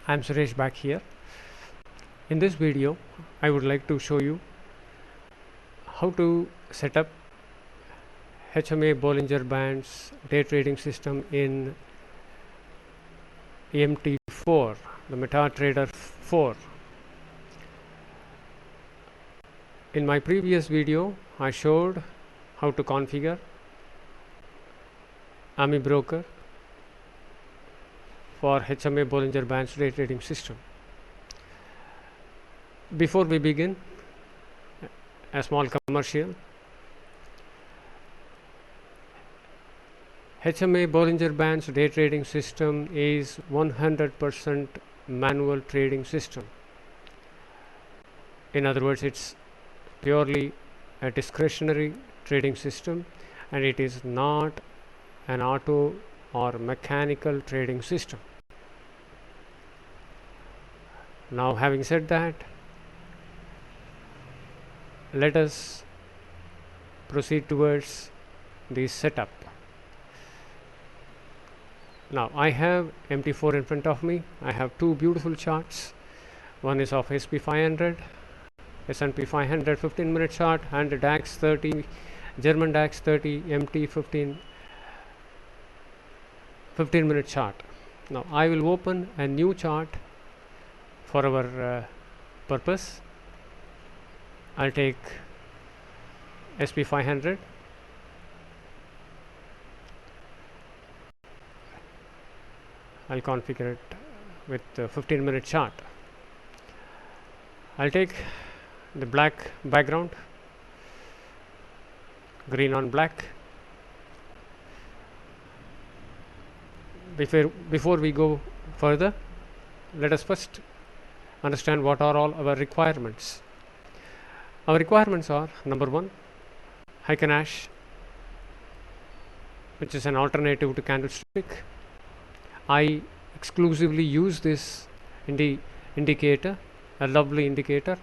I'm Suresh back here. In this video, I would like to show you how to set up HMA Bollinger Bands day trading system in MT4, the MetaTrader 4. In my previous video, I showed how to configure AMI Broker for HMA Bollinger Bands day trading system. Before we begin, a small commercial. HMA Bollinger Bands day trading system is 100% manual trading system. In other words, it's purely a discretionary trading system, and it is not an auto or mechanical trading system. Now, having said that, let us proceed towards the setup. Now, I have MT4 in front of me. I have two beautiful charts. One is of SP 500, S&P 500 15-minute chart, and the DAX 30, German DAX 30 MT 15-minute chart. Now, I will open a new chart for our purpose. I'll take SP 500. I'll configure it with the 15-minute chart. I'll take the black background, green on black. Before we go further, let us first understand what are all our requirements. Our requirements are: number one, Heiken Ash, which is an alternative to candlestick. I exclusively use this indicator, a lovely indicator,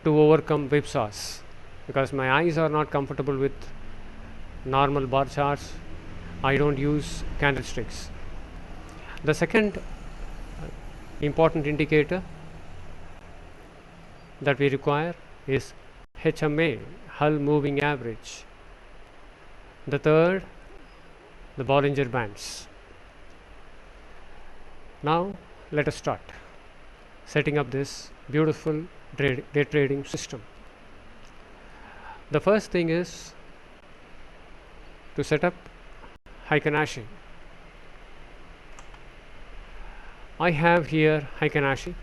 to overcome whipsaws, because my eyes are not comfortable with normal bar charts. I don't use candlesticks. The second important indicator that we require is HMA, Hull Moving Average. The third, the Bollinger Bands. Now let us start setting up this beautiful day trading system. The first thing is to set up Heiken Ashi. I have here Heiken Ashi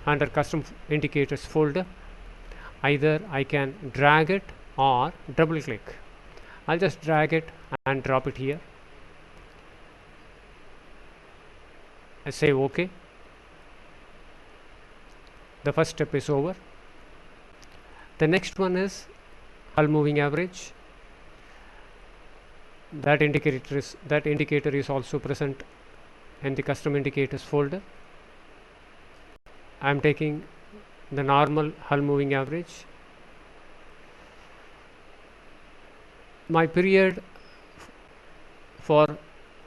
under custom indicators folder. Either I can drag it or double click. I'll just drag it and drop it here. I say OK. The first step is over. The next one is Hull Moving Average. That indicator is also present in the custom indicators folder. I am taking the normal Hull Moving Average. My period for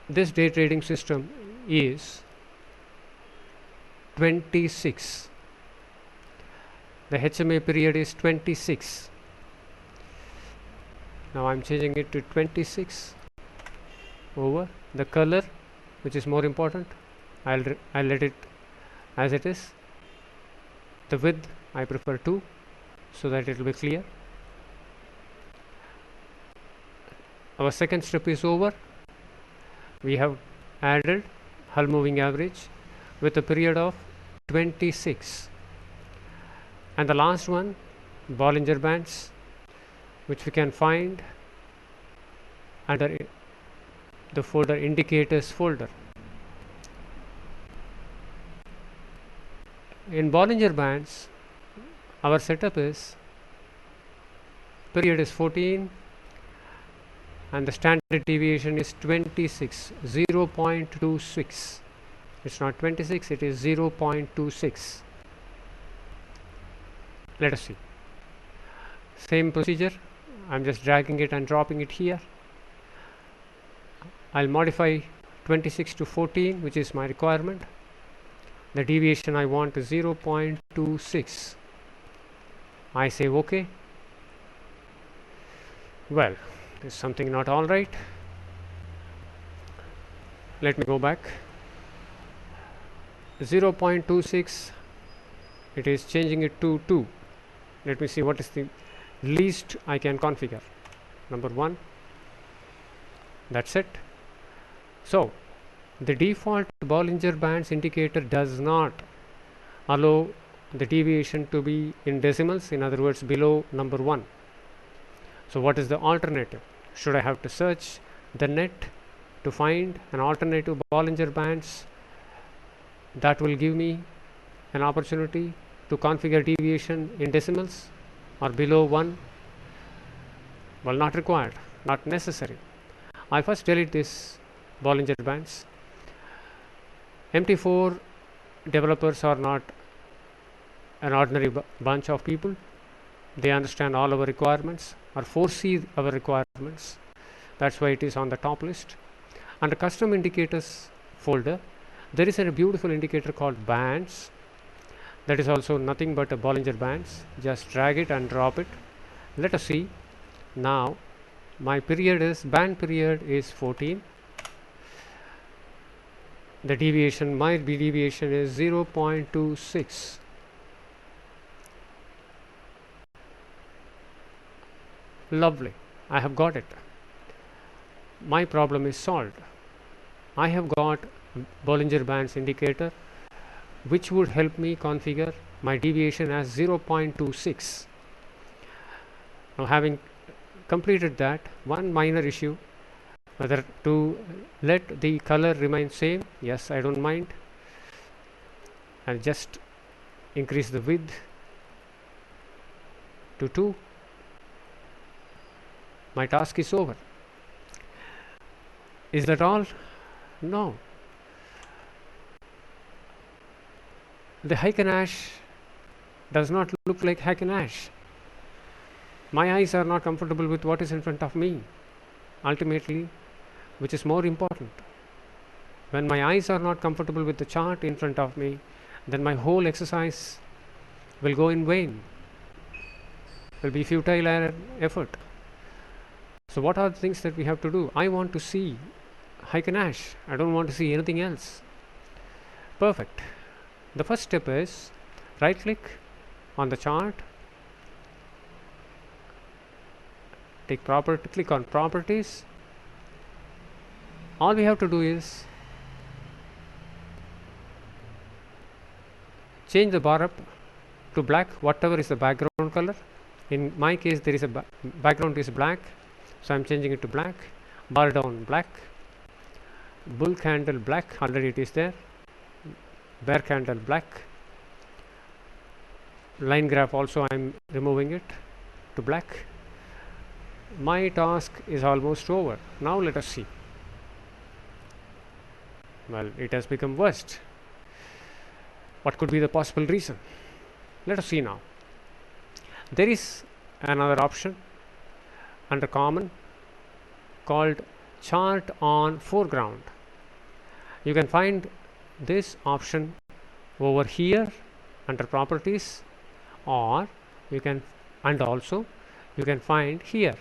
this day trading system is 26. The HMA period is 26. Now I'm changing it to 26 over. The color, which is more important, I'll let it as it is. The width I prefer 2, so that it will be clear. Our second step is over. We have added Hull Moving Average with a period of 26, and the last one, Bollinger Bands, which we can find under the folder indicators folder. In Bollinger Bands, our setup is period is 14 and the standard deviation is 26, 0.26. It's not 26, it is 0.26. Let us see. Same procedure. I'm just dragging it and dropping it here. I'll modify 26 to 14, which is my requirement. The deviation I want is 0.26. I say OK. Well, there's something not all right. Let me go back. 0.26, it is changing it to 2. Let me see what is the least I can configure. Number 1. That's it. So the default Bollinger Bands indicator does not allow the deviation to be in decimals, in other words below number 1. So what is the alternative? Should I have to search the net to find an alternative Bollinger Bands that will give me an opportunity to configure deviation in decimals or below 1? Well, not required, not necessary. I first delete this Bollinger Bands. MT4 developers are not an ordinary bunch of people. They understand all our requirements or foresee our requirements. That's why it is on the top list. Under custom indicators folder, there is a beautiful indicator called bands. That is also nothing but a Bollinger Bands. Just drag it and drop it. Let us see. Now my band period is 14. The deviation, my deviation is 0.26. Lovely, I have got it. My problem is solved. I have got Bollinger Bands indicator which would help me configure my deviation as 0.26. Now, having completed that, one minor issue, whether to let the color remain same. Yes, I don't mind. I'll just increase the width to 2. My task is over. Is that all? No. The Heiken-Ash does not look like Heiken-Ash. My eyes are not comfortable with what is in front of me. Ultimately, which is more important, when my eyes are not comfortable with the chart in front of me, then my whole exercise will go in vain, will be futile effort. So what are the things that we have to do? I want to see Heiken-Ash. I don't want to see anything else. Perfect. The first step is right click on the chart, click on properties. All we have to do is change the bar up to black, whatever is the background color. In my case, there is a background is black, so I'm changing it to black. Bar down black, bull candle black, already it is there. Bear candle black, line graph also I'm removing it to black. My task is almost over. Now let us see. Well, it has become worst. What could be the possible reason? Let us see now. There is another option under common called chart on foreground. You can find this option over here under properties, or you can, and also you can find here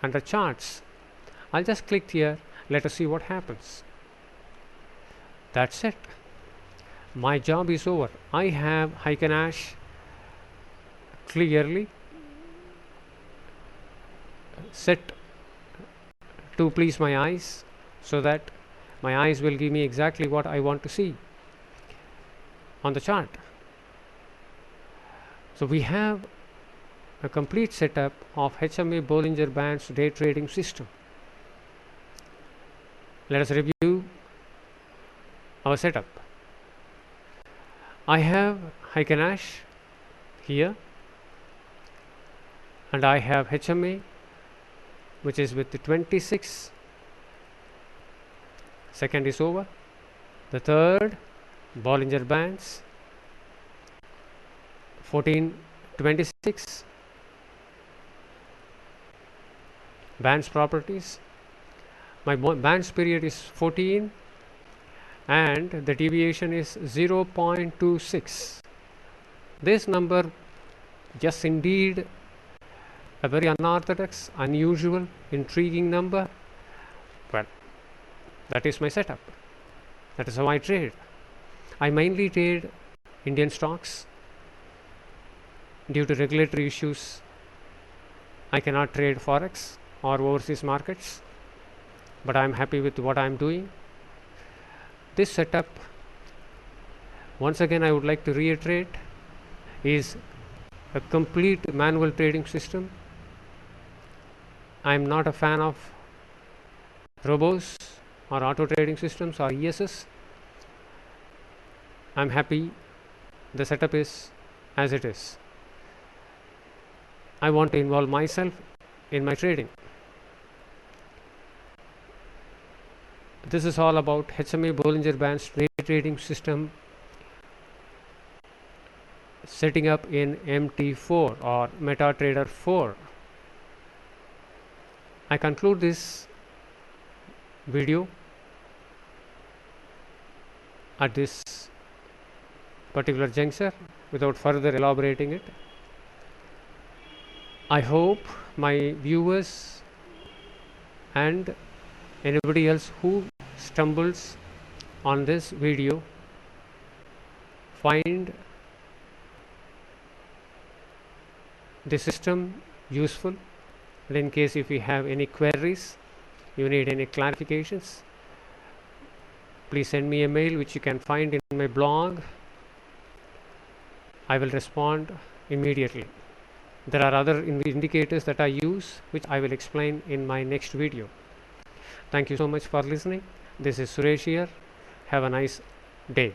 under charts. I'll just click here. Let us see what happens. That's it. My job is over. I have Heiken-Ash clearly set to please my eyes, so that my eyes will give me exactly what I want to see on the chart. So we have a complete setup of HMA Bollinger Bands day trading system. Let us review our setup. I have Heiken-Ash here, and I have HMA, which is with the 26. Second is over. The third, Bollinger Bands 1426, bands properties. My Bands period is 14 and the deviation is 0.26. This number, yes indeed, a very unorthodox, unusual, intriguing number. Well, that is my setup. That is how I trade. I mainly trade Indian stocks. Due to regulatory issues, I cannot trade forex or overseas markets, but I am happy with what I am doing. This setup, once again I would like to reiterate, is a complete manual trading system. I am not a fan of robos or auto trading systems or ESS. I am happy the setup is as it is. I want to involve myself in my trading. This is all about HMA Bollinger Bands day trading system setting up in MT4 or MetaTrader 4. I conclude this video at this particular juncture without further elaborating it. I hope my viewers and anybody else who stumbles on this video find the system useful, and in case if you have any queries, you need any clarifications, please send me a mail which you can find in my blog. I will respond immediately. There are other indicators that I use which I will explain in my next video. Thank you so much for listening. This is Suresh here. Have a nice day.